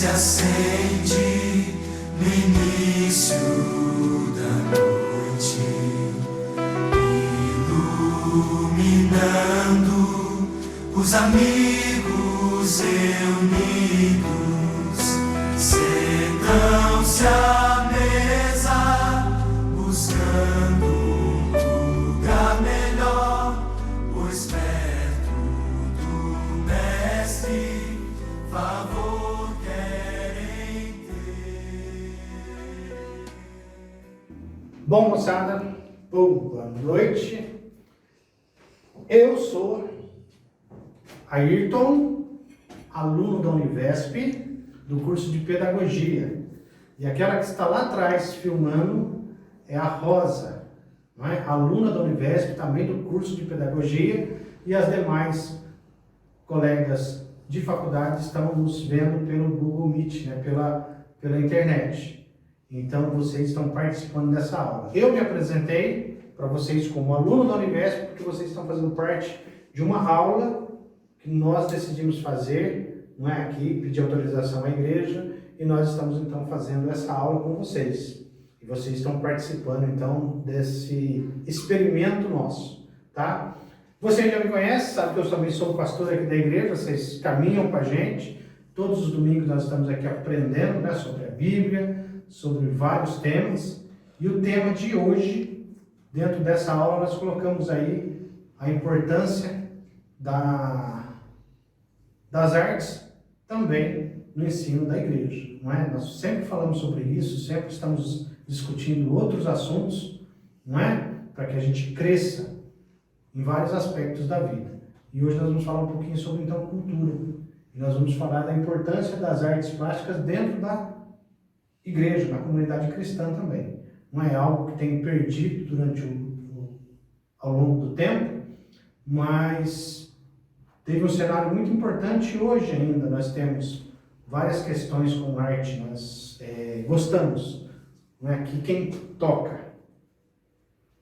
se acende no início da noite, iluminando os amigos reunidos, sentam-se à mesa, buscando um lugar melhor, pois perto do Mestre favor querem ter. Bom, moçada, boa noite. Eu sou Ayrton, aluno da Univesp, do curso de Pedagogia. E aquela que está lá atrás filmando é a Rosa, não é? Aluna da Univesp, também do curso de Pedagogia, e as demais colegas de faculdade estão nos vendo pelo Google Meet, né? pela internet. Então, vocês estão participando dessa aula. Eu me apresentei para vocês como aluno da Univesp, porque vocês estão fazendo parte de uma aula que nós decidimos fazer, não é aqui, pedir autorização à igreja, e nós estamos então fazendo essa aula com vocês. E vocês estão participando então desse experimento nosso, tá? Você já me conhece, sabe que eu também sou pastor aqui da igreja, vocês caminham com a gente. Todos os domingos nós estamos aqui aprendendo, né, sobre a Bíblia, sobre vários temas. E o tema de hoje, dentro dessa aula, nós colocamos aí a importância das artes também no ensino da igreja, não é? Nós sempre falamos sobre isso, sempre estamos discutindo outros assuntos, não é? Para que a gente cresça em vários aspectos da vida. E hoje nós vamos falar um pouquinho sobre, então, cultura. E nós vamos falar da importância das artes plásticas dentro da igreja, na comunidade cristã também. Não é algo que tem perdido ao longo do tempo, mas teve um cenário muito importante hoje ainda. Nós temos várias questões com arte, nós gostamos. Não é? Que quem tocar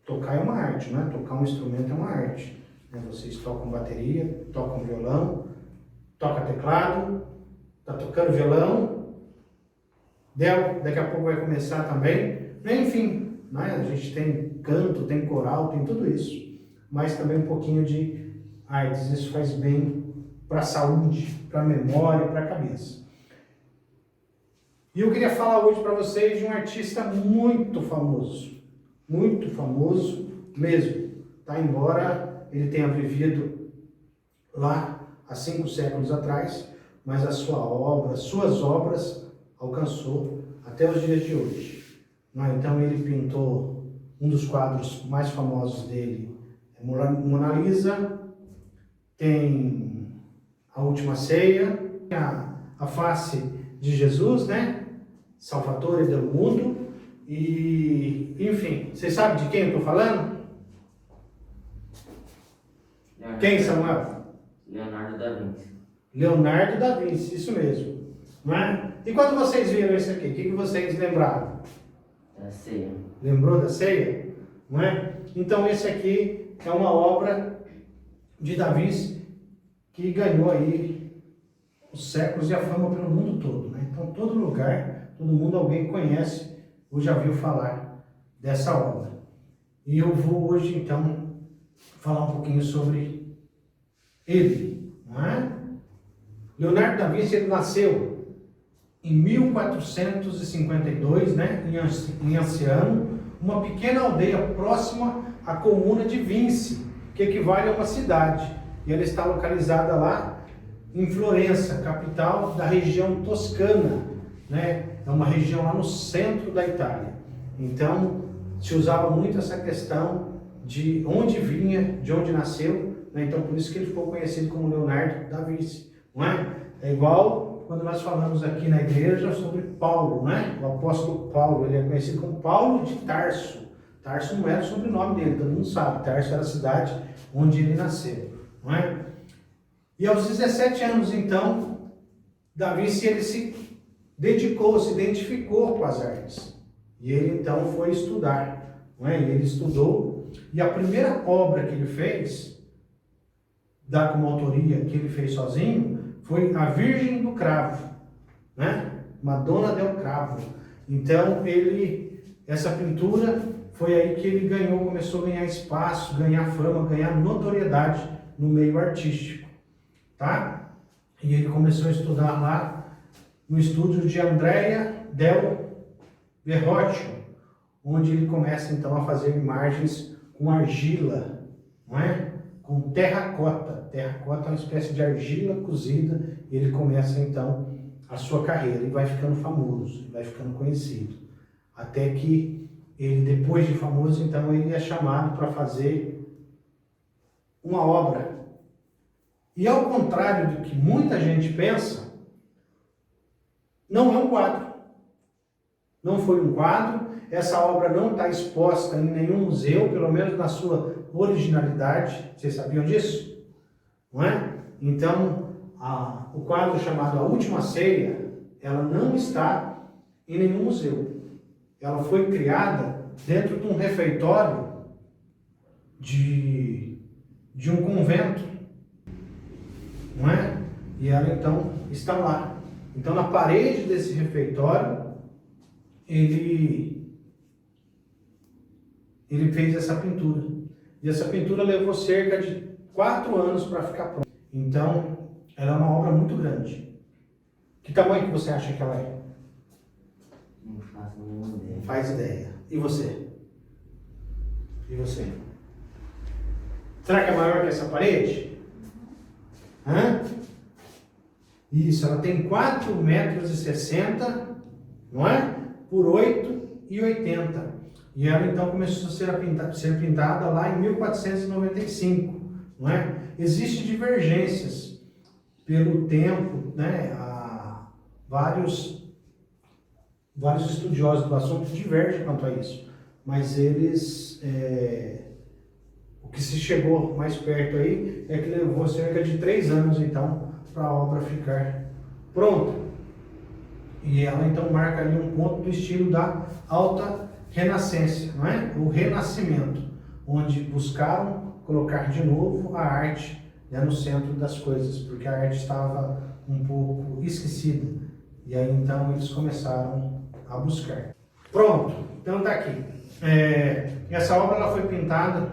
é uma arte, não é? Tocar um instrumento é uma arte. Né? Vocês tocam bateria, tocam violão, tocam teclado, tá tocando violão, daqui a pouco vai começar também. Enfim, né? A gente tem canto, tem coral, tem tudo isso. Mas também um pouquinho de artes, isso faz bem para a saúde, para a memória, para a cabeça. E eu queria falar hoje para vocês de um artista muito famoso mesmo, tá? Embora ele tenha vivido lá há 5 séculos atrás, mas suas obras alcançou até os dias de hoje. Então ele pintou um dos quadros mais famosos dele, Mona Lisa, tem a Última Ceia, a face de Jesus, né? Salvatore del mundo. E, enfim, vocês sabem de quem eu estou falando? Quem, Samuel? Leonardo da Vinci. Leonardo da Vinci, isso mesmo. Não é? E quando vocês viram isso aqui, o que vocês lembraram? Da ceia. Lembrou da ceia? Não é? Então, esse aqui é uma obra de Da Vinci que ganhou aí os séculos e a fama pelo mundo todo. Né? Então, todo lugar, todo mundo, alguém conhece ou já viu falar dessa obra. E eu vou hoje, então, falar um pouquinho sobre ele. Não é? Leonardo da Vinci, ele nasceu em 1452, né, em Anciano, uma pequena aldeia próxima à comuna de Vinci, que equivale a uma cidade. E ela está localizada lá em Florença, capital da região toscana, né? É uma região lá no centro da Itália. Então, se usava muito essa questão de onde vinha, de onde nasceu, né? Então, por isso que ele ficou conhecido como Leonardo da Vinci, não é? É igual quando nós falamos aqui na igreja sobre Paulo, né? O apóstolo Paulo, ele é conhecido como Paulo de Tarso. Tarso não era o sobrenome dele, todo mundo sabe. Tarso era a cidade onde ele nasceu, não é? E aos 17 anos, então, Da Vinci, ele se identificou com as artes. E ele, então, foi estudar, não é? Ele estudou, e a primeira obra que ele fez, como autoria, que ele fez sozinho, foi A Virgem do Cravo, né? Madonna del Cravo. Então, essa pintura foi aí que ele começou a ganhar espaço, ganhar fama, ganhar notoriedade no meio artístico, tá? E ele começou a estudar lá no estúdio de Andrea del Verrocchio, onde ele começa então a fazer imagens com argila, não é? Com terracota. Terracota é uma espécie de argila cozida, e ele começa então a sua carreira e vai ficando famoso, vai ficando conhecido. Até que ele, depois de famoso, então ele é chamado para fazer uma obra. E ao contrário do que muita gente pensa, não é um quadro. Não foi um quadro, essa obra não está exposta em nenhum museu, pelo menos na sua originalidade. Vocês sabiam disso? Não é? Então, o quadro chamado A Última Ceia, ela não está em nenhum museu. Ela foi criada dentro de um refeitório de um convento, não é? E ela então está lá. Então, na parede desse refeitório, ele fez essa pintura. E essa pintura levou cerca de 4 anos para ficar pronta. Então, ela é uma obra muito grande. Que tamanho que você acha que ela é? Não faço a mínima ideia. Não faz ideia. E você? E você? Será que é maior que essa parede? Hã? Isso, ela tem 4,60 metros, não é? Por 8,80. E ela então começou a ser pintada lá em 1495, não é? Existem divergências pelo tempo, né? Vários estudiosos do assunto divergem quanto a isso, mas o que se chegou mais perto aí é que levou cerca de 3 anos então para a obra ficar pronta. E ela então marca ali um ponto do estilo da Alta Renascença, não é? O Renascimento, onde buscaram colocar de novo a arte, né, no centro das coisas, porque a arte estava um pouco esquecida. E aí então eles começaram a buscar. Pronto, então tá aqui. Essa obra ela foi pintada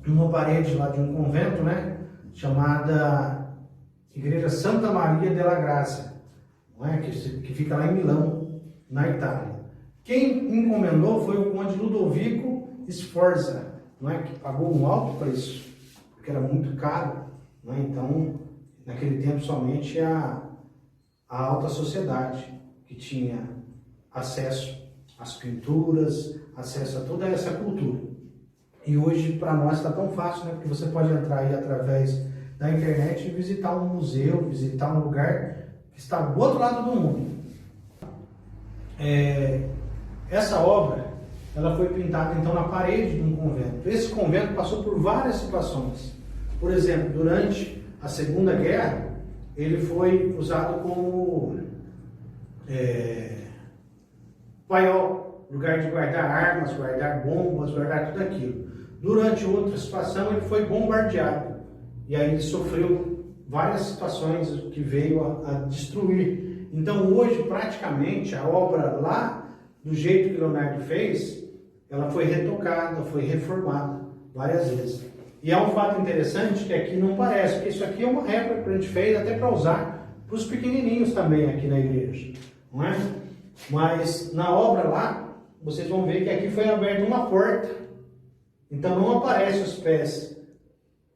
numa parede lá de um convento, né, chamada Igreja Santa Maria della Grazia, não é? Que fica lá em Milão, na Itália. Quem encomendou foi o conde Ludovico Sforza, não é? Que pagou um alto preço, porque era muito caro, não é? Então, naquele tempo somente a alta sociedade que tinha acesso às pinturas, acesso a toda essa cultura. E hoje para nós está tão fácil, né? Porque você pode entrar aí através da internet e visitar um museu, visitar um lugar que está do outro lado do mundo. Essa obra, ela foi pintada então na parede de um convento. Esse convento passou por várias situações. Por exemplo, durante a Segunda Guerra, ele foi usado como paiol, lugar de guardar armas, guardar bombas, guardar tudo aquilo. Durante outra situação, ele foi bombardeado. E aí ele sofreu várias situações que veio a destruir. Então hoje, praticamente, a obra lá, do jeito que Leonardo fez, ela foi retocada, foi reformada várias vezes. E há um fato interessante que aqui não parece, porque isso aqui é uma réplica que a gente fez até para usar para os pequenininhos também aqui na igreja, não é? Mas na obra lá, vocês vão ver que aqui foi aberta uma porta. Então não aparece os pés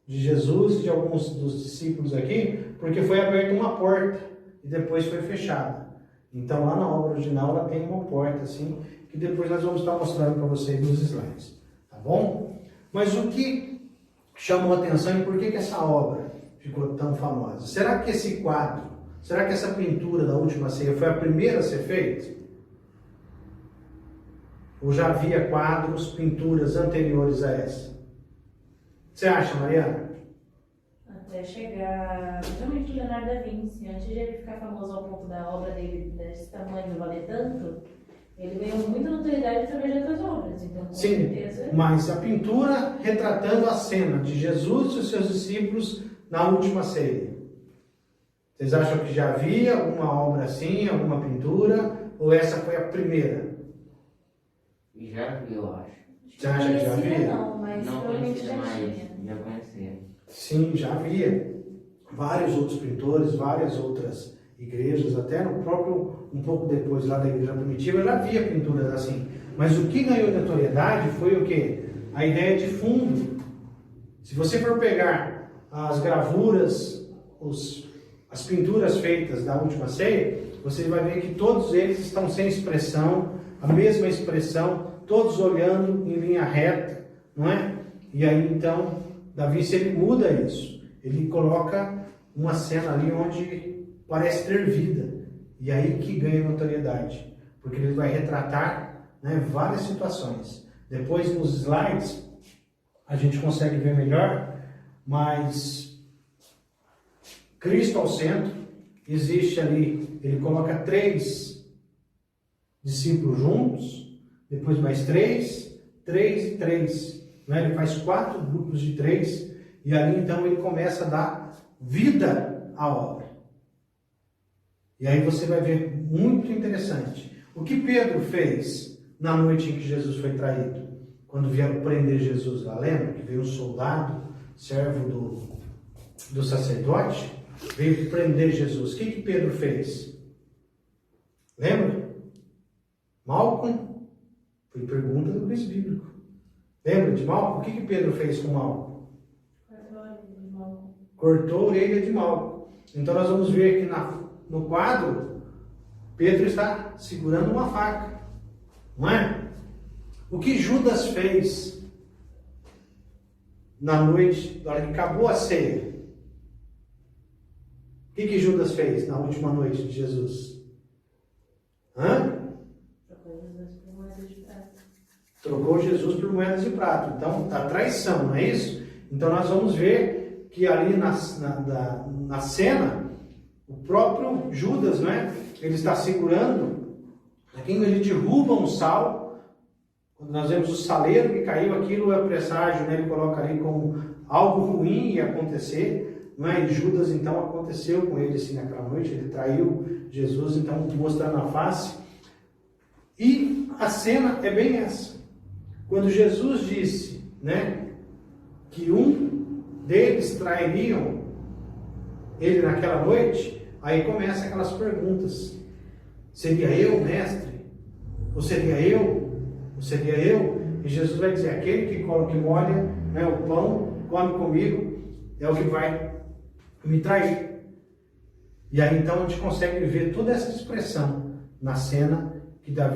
de Jesus e de alguns dos discípulos aqui, porque foi aberta uma porta e depois foi fechada. Então lá na obra original ela tem uma porta assim, que depois nós vamos estar mostrando para vocês nos slides, tá bom? Mas o que chamou a atenção e por que essa obra ficou tão famosa? Será que esse quadro, será que essa pintura da Última Ceia foi a primeira a ser feita? Ou já havia quadros, pinturas anteriores a essa? Você acha, Mariana? Até chegar, principalmente o Leonardo da Vinci, antes de ele ficar famoso ao ponto da obra dele desse tamanho valer tanto, ele ganhou muita notoriedade através de outras obras. Então, com certeza. Mas a pintura retratando a cena de Jesus e os seus discípulos na Última Ceia. Vocês acham que já havia alguma obra assim, alguma pintura, ou essa foi a primeira? Já vi, eu acho. Você acha que já Conhecia havia? não, mas Não provavelmente conhecia, já mas tinha. já conhecia. Sim, já havia. Vários outros pintores, várias outras igrejas, até no próprio, um pouco depois lá da igreja primitiva, já havia pinturas assim. Mas o que ganhou notoriedade foi o quê? A ideia de fundo. Se você for pegar as gravuras, as pinturas feitas da última ceia, você vai ver que todos eles estão sem expressão, a mesma expressão, todos olhando em linha reta, não é? E aí então, Davi, se ele muda isso, ele coloca uma cena ali onde parece ter vida, e aí que ganha notoriedade, porque ele vai retratar, né, várias situações. Depois nos slides a gente consegue ver melhor, mas Cristo ao centro, existe ali, ele coloca 3 discípulos juntos, depois mais 3 e 3, né? Ele faz 4 grupos de 3, e ali então ele começa a dar vida à obra. E aí você vai ver muito interessante. O que Pedro fez na noite em que Jesus foi traído? Quando vieram prender Jesus lá, lembra? Que veio um soldado, servo do sacerdote, veio prender Jesus. O que Pedro fez? Lembra? Malcom? Foi pergunta do quiz bíblico. Lembra de Malcom? O que Pedro fez com Malcom? Cortou a orelha de Malcom. Então nós vamos ver que no quadro, Pedro está segurando uma faca. Não é? O que Judas fez na noite, na hora que acabou a ceia? O que Judas fez na última noite de Jesus? Trocou Jesus por moedas de prata. Então, a traição, não é isso? Então, nós vamos ver que ali na cena, o próprio Judas, né? Ele está segurando, aqui ele derruba um sal. Quando nós vemos o saleiro que caiu, aquilo é presságio, né? Ele coloca ali como algo ruim ia acontecer, não é? E Judas, então, aconteceu com ele assim naquela noite, ele traiu Jesus, então, mostrando a face. E a cena é bem essa. Quando Jesus disse, né, que um deles trairiam ele naquela noite, aí começa aquelas perguntas. Seria eu, mestre? Ou seria eu? Ou seria eu? E Jesus vai dizer, aquele que molha, né, o pão, come comigo, é o que vai me trair. E aí então a gente consegue ver toda essa expressão na cena que Da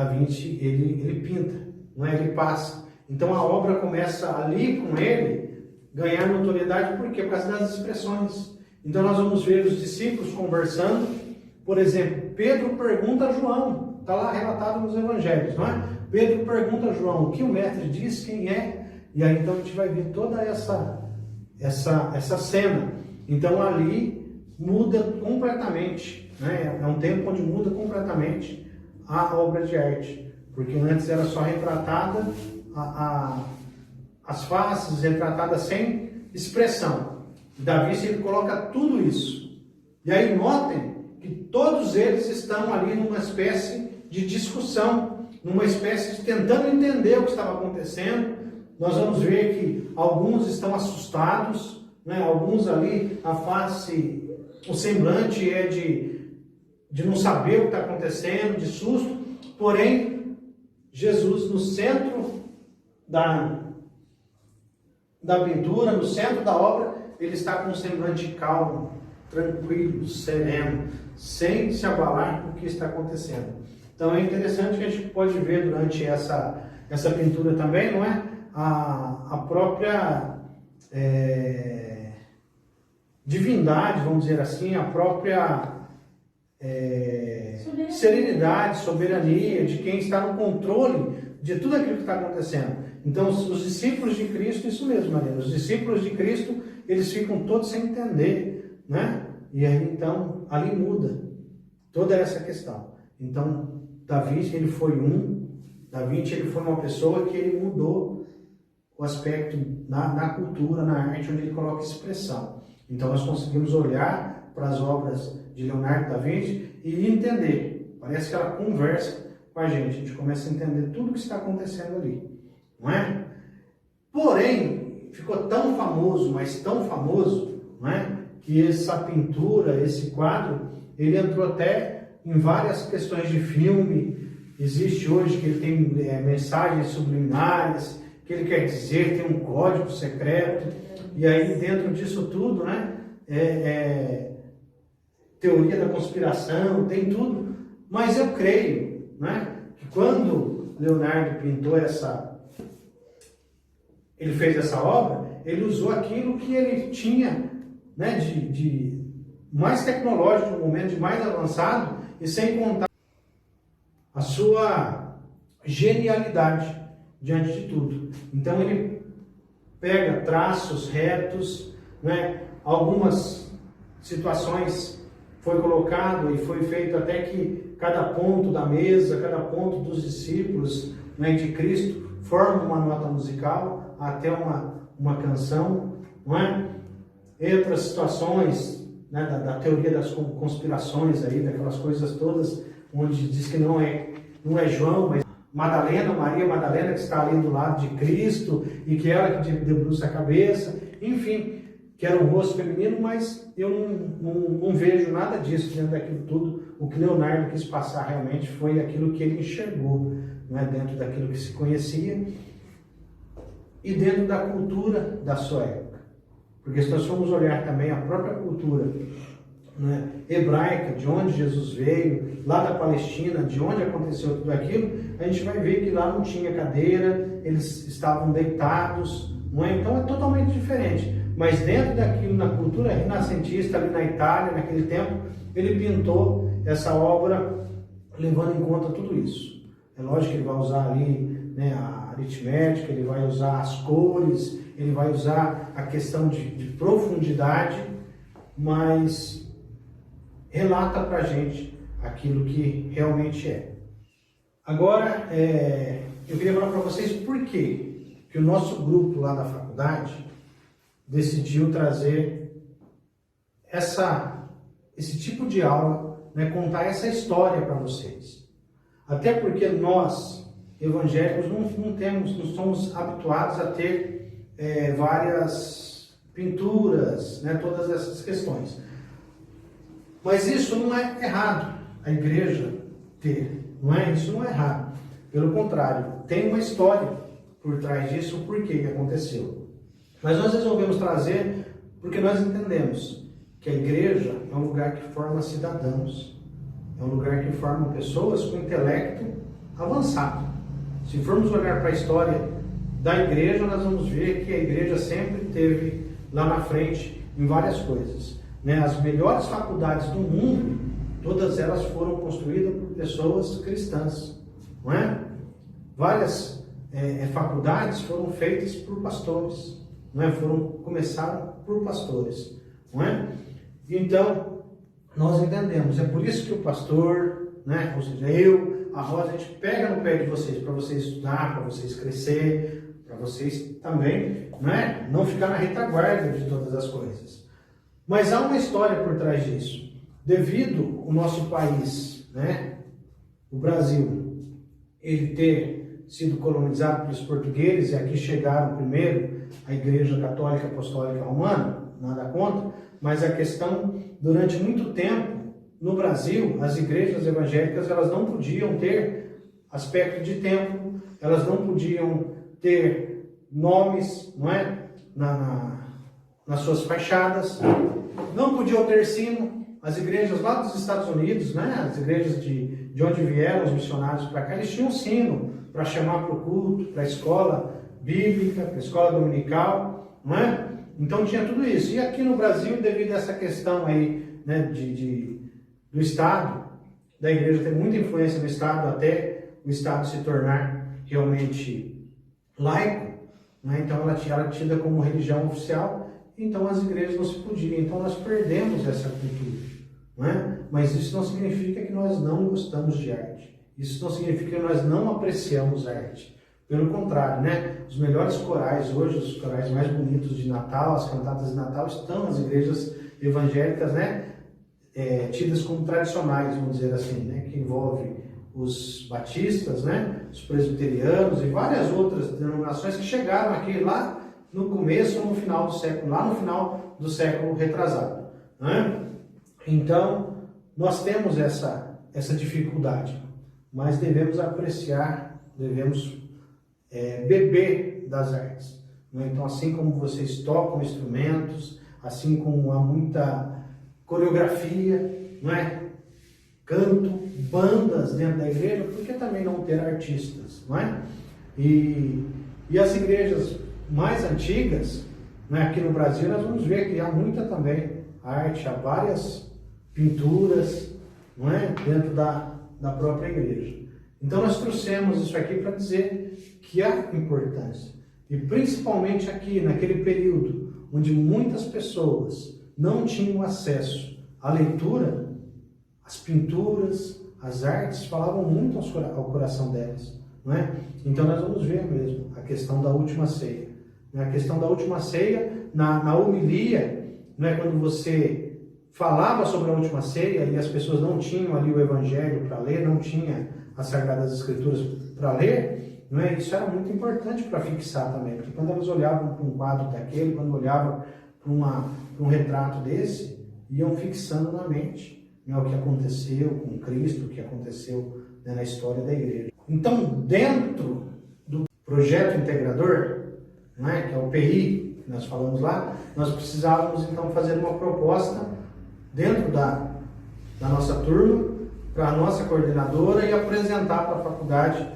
Vinci ele pinta, não é? Ele passa. Então a obra começa ali com ele ganhar notoriedade, por quê? Por causa das expressões. Então nós vamos ver os discípulos conversando. Por exemplo, Pedro pergunta a João, está lá relatado nos evangelhos, não é? Pedro pergunta a João, o que o mestre diz, quem é? E aí então a gente vai ver toda essa cena. Então ali muda completamente, né? É um tempo onde muda completamente a obra de arte, porque antes era só retratada as faces, retratadas sem expressão. Davi, ele coloca tudo isso. E aí notem que todos eles estão ali numa espécie de discussão, numa espécie de tentando entender o que estava acontecendo. Nós vamos ver que alguns estão assustados, né? Alguns ali, a face, o semblante é de não saber o que está acontecendo, de susto. Porém, Jesus no centro da pintura, no centro da obra, ele está com um semblante calmo, tranquilo, sereno, sem se abalar com o que está acontecendo. Então é interessante que a gente pode ver durante essa pintura também, não é? A própria divindade, vamos dizer assim, a própria serenidade, soberania de quem está no controle de tudo aquilo que está acontecendo. Então, os discípulos de Cristo, isso mesmo, Maria, os discípulos de Cristo, eles ficam todos sem entender, né? E aí, então, ali muda toda essa questão. Então, Davi, ele foi uma pessoa que ele mudou o aspecto na cultura, na arte, onde ele coloca expressão. Então, nós conseguimos olhar para as obras de Leonardo da Vinci e entender. Parece que ela conversa com a gente começa a entender tudo o que está acontecendo ali, não é? Porém, ficou tão famoso, mas tão famoso, não é? Que essa pintura, esse quadro, ele entrou até em várias questões de filme. Existe hoje que ele tem mensagens subliminares, que ele quer dizer, tem um código secreto, e aí dentro disso tudo, né, teoria da conspiração, tem tudo, mas eu creio, né, que quando Leonardo pintou ele fez essa obra, ele usou aquilo que ele tinha, né, de mais tecnológico, no momento de mais avançado, e sem contar a sua genialidade diante de tudo. Então ele pega traços retos, né? Algumas situações foi colocado e foi feito até que cada ponto da mesa, cada ponto dos discípulos, né, de Cristo forma uma nota musical, até uma canção, não é? E outras situações, né, da teoria das conspirações aí, daquelas coisas todas, onde diz que não é João, mas Madalena, Maria Madalena, que está ali do lado de Cristo, e que ela que debruça a cabeça, enfim, que era um rosto feminino, mas eu não vejo nada disso dentro daquilo tudo. O que Leonardo quis passar realmente foi aquilo que ele enxergou, né, dentro daquilo que se conhecia e dentro da cultura da sua época. Porque se nós formos olhar também a própria cultura, né, hebraica, de onde Jesus veio, lá da Palestina, de onde aconteceu tudo aquilo, a gente vai ver que lá não tinha cadeira, eles estavam deitados, não é? Então é totalmente diferente. Mas dentro daquilo, na cultura renascentista, ali na Itália, naquele tempo, ele pintou essa obra levando em conta tudo isso. É lógico que ele vai usar ali, né, a aritmética, ele vai usar as cores, ele vai usar a questão de profundidade, mas relata para a gente aquilo que realmente é. Agora, eu queria falar para vocês por que o nosso grupo lá da faculdade decidiu trazer esse tipo de aula, né, contar essa história para vocês. Até porque nós, evangélicos, não somos habituados a ter várias pinturas, né, todas essas questões. Mas isso não é errado, a igreja ter, não é? Isso não é errado. Pelo contrário, tem uma história por trás disso, o porquê que aconteceu. Mas nós resolvemos trazer porque nós entendemos que a igreja é um lugar que forma cidadãos, é um lugar que forma pessoas com intelecto avançado. Se formos olhar para a história da igreja, nós vamos ver que a igreja sempre teve lá na frente em várias coisas. Né? As melhores faculdades do mundo, todas elas foram construídas por pessoas cristãs, não é? Várias faculdades foram feitas por pastores, não é? Começaram por pastores, não é? Então, nós entendemos, é por isso que o pastor, né, ou seja, a Rosa, a gente pega no pé de vocês, para vocês estudar, para vocês crescer, para vocês também, né, não ficar na retaguarda de todas as coisas. Mas há uma história por trás disso. Devido ao nosso país, né, o Brasil, ele ter sido colonizado pelos portugueses, e aqui chegaram primeiro a Igreja Católica Apostólica Romana, nada contra, mas a questão, durante muito tempo, no Brasil, as igrejas evangélicas, elas não podiam ter aspecto de templo, elas não podiam ter nomes, não é, nas suas fachadas, não podiam ter sino. As igrejas lá dos Estados Unidos, né, as igrejas de onde vieram os missionários para cá, eles tinham sino para chamar para o culto, para a escola bíblica, para a escola dominical, não é? Então tinha tudo isso. E aqui no Brasil, devido a essa questão aí, né, do Estado, da igreja ter muita influência no Estado, até o Estado se tornar realmente laico, né? Então ela era tida como religião oficial, então as igrejas não se podiam. Então nós perdemos essa cultura, não é? Mas isso não significa que nós não gostamos de arte. Isso não significa que nós não apreciamos a arte. Pelo contrário, né? Os melhores corais hoje, os corais mais bonitos de Natal, as cantatas de Natal, estão nas igrejas evangélicas, né? tidas como tradicionais, vamos dizer assim, né? Que envolve os batistas, né? Os presbiterianos e várias outras denominações que chegaram aqui lá no começo ou no final do século, lá no final do século retrasado, né? Então, nós temos essa dificuldade, mas devemos apreciar, devemos beber das artes, né? Então, assim como vocês tocam instrumentos, assim como há muita coreografia, não é? Canto, bandas dentro da igreja, por que também não ter artistas, não é? E as igrejas mais antigas, né, aqui no Brasil, nós vamos ver que há muita também arte, há várias pinturas, não é? Dentro da própria igreja. Então nós trouxemos isso aqui para dizer que há importância. E principalmente aqui, naquele período, onde muitas pessoas não tinham acesso à leitura, as pinturas, as artes falavam muito ao coração delas, não é? Então nós vamos ver mesmo a questão da última ceia. A questão da última ceia, na homilia, não é? Quando você falava sobre a última ceia e as pessoas não tinham ali o Evangelho para ler, não tinha as Sagradas Escrituras para ler, não é? Isso era muito importante para fixar também, porque quando elas olhavam para um quadro daquele, quando olhavam para um retrato desse, iam fixando na mente, né, o que aconteceu com Cristo, o que aconteceu, né, na história da igreja. Então, dentro do projeto integrador, né, que é o PI, que nós falamos lá, nós precisávamos então fazer uma proposta dentro da nossa turma, para a nossa coordenadora e apresentar para a faculdade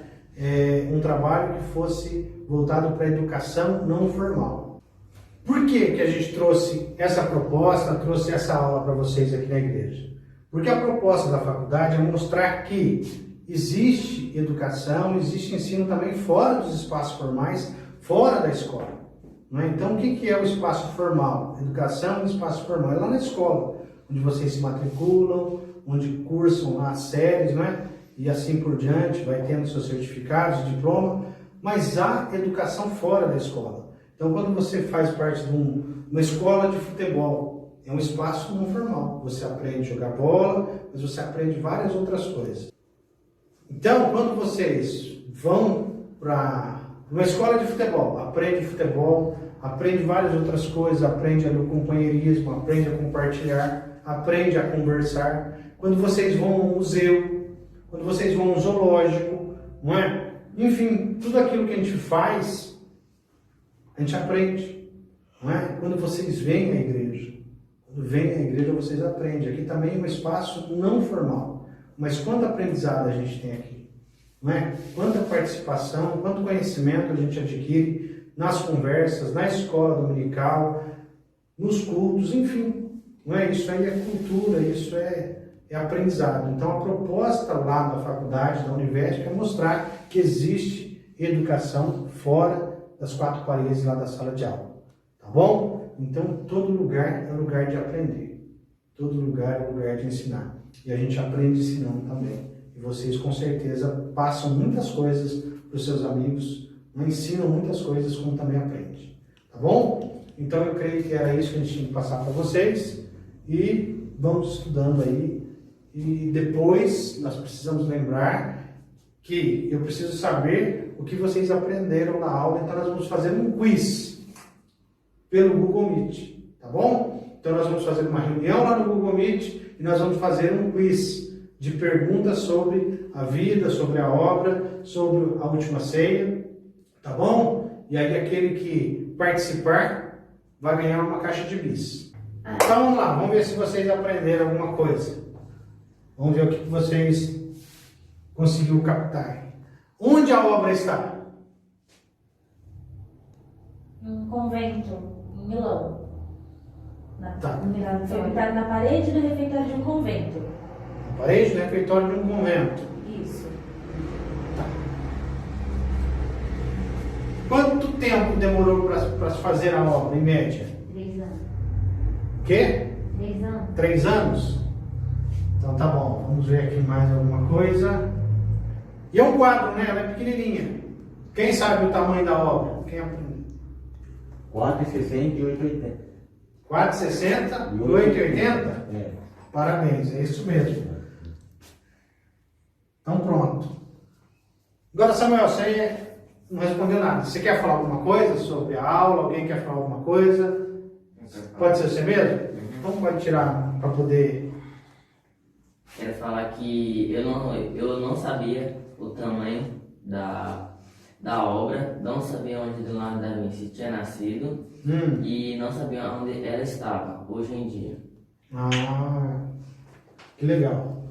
um trabalho que fosse voltado para a educação não formal. Por que a gente trouxe essa proposta, trouxe essa aula para vocês aqui na igreja? Porque a proposta da faculdade é mostrar que existe educação, existe ensino também fora dos espaços formais, fora da escola. Não é? Então, o que é o espaço formal? Educação no espaço formal é lá na escola, onde vocês se matriculam, onde cursam lá as séries, não é? E assim por diante, vai tendo seus certificados, diploma, mas há educação fora da escola. Então, quando você faz parte de uma escola de futebol, é um espaço não formal. Você aprende a jogar bola, mas você aprende várias outras coisas. Então, quando vocês vão para uma escola de futebol, aprende várias outras coisas, aprende o companheirismo, aprende a compartilhar, aprende a conversar. Quando vocês vão ao museu, quando vocês vão ao zoológico, não é? Enfim, tudo aquilo que a gente faz, a gente aprende, não é? Quando vocês vêm à igreja, vocês aprendem. Aqui também é um espaço não formal, mas quanto aprendizado a gente tem aqui, não é? Quanta participação, quanto conhecimento a gente adquire nas conversas, na escola dominical, nos cultos, enfim, não é? Isso aí é cultura, isso é aprendizado. Então a proposta lá da faculdade, da Univesp, é mostrar que existe educação fora das quatro paredes lá da sala de aula, tá bom? Então, todo lugar é lugar de aprender. Todo lugar é lugar de ensinar. E a gente aprende ensinando também. E vocês, com certeza, passam muitas coisas para os seus amigos, ensinam muitas coisas, como também aprendem. Tá bom? Então, eu creio que era isso que a gente tinha que passar para vocês. E vamos estudando aí. E depois, nós precisamos lembrar que eu preciso saber o que vocês aprenderam na aula. Então, nós vamos fazer um quiz pelo Google Meet, tá bom? Então nós vamos fazer uma reunião lá no Google Meet e nós vamos fazer um quiz de perguntas sobre a vida, sobre a obra, sobre a última ceia, tá bom? E aí aquele que participar vai ganhar uma caixa de bis. Então vamos lá, vamos ver se vocês aprenderam alguma coisa. Vamos ver o que vocês conseguiram captar. Onde a obra está? Um convento. Em Milão. Tá. Foi pintado na parede do refeitório de um convento. Na parede do refeitório de um convento. Isso. Tá. Quanto tempo demorou para se fazer a obra, em média? 3 anos. O quê? 3 anos. 3 anos? Então tá bom, vamos ver aqui mais alguma coisa. E é um quadro, né? Ela é pequenininha. Quem sabe o tamanho da obra? Quem aprende? 4,60 e 8,80. 4,60 e 8,80? É. Parabéns, é isso mesmo. Então pronto. Agora, Samuel, você não respondeu nada. Você quer falar alguma coisa sobre a aula? Alguém quer falar alguma coisa? Pode ser você mesmo? Então pode tirar para poder... Quero falar que eu não sabia o tamanho da obra, não sabia onde Leonardo da Vinci tinha nascido e não sabia onde ela estava hoje em dia. Ah, que legal.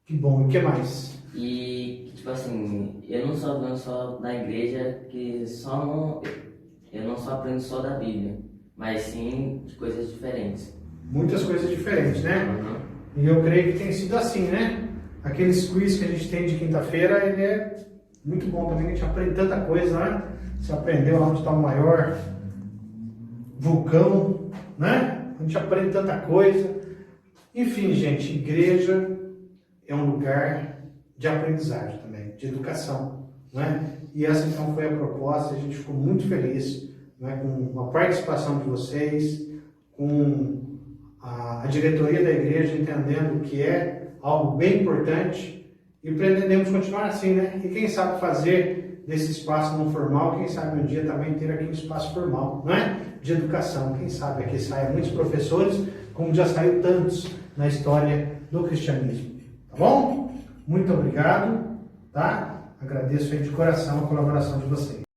Que bom. E o que mais? E, tipo assim, eu não sou aluno só da igreja, eu não só aprendo só da Bíblia, mas sim de coisas diferentes. Muitas coisas diferentes, né? Uhum. E eu creio que tem sido assim, né? Aqueles quiz que a gente tem de quinta-feira, ele é muito bom também, a gente aprende tanta coisa, né? Você aprendeu lá onde está o maior vulcão, né? A gente aprende tanta coisa. Enfim, gente, igreja é um lugar de aprendizagem também, de educação, né? E essa então foi a proposta, a gente ficou muito feliz, né, com a participação de vocês, com a diretoria da igreja entendendo que é algo bem importante e pretendemos continuar assim, né? E quem sabe fazer desse espaço não formal, quem sabe um dia também ter aqui um espaço formal, não é? De educação, quem sabe aqui saia muitos professores, como já saiu tantos na história do cristianismo, tá bom? Muito obrigado, tá? Agradeço aí de coração a colaboração de vocês.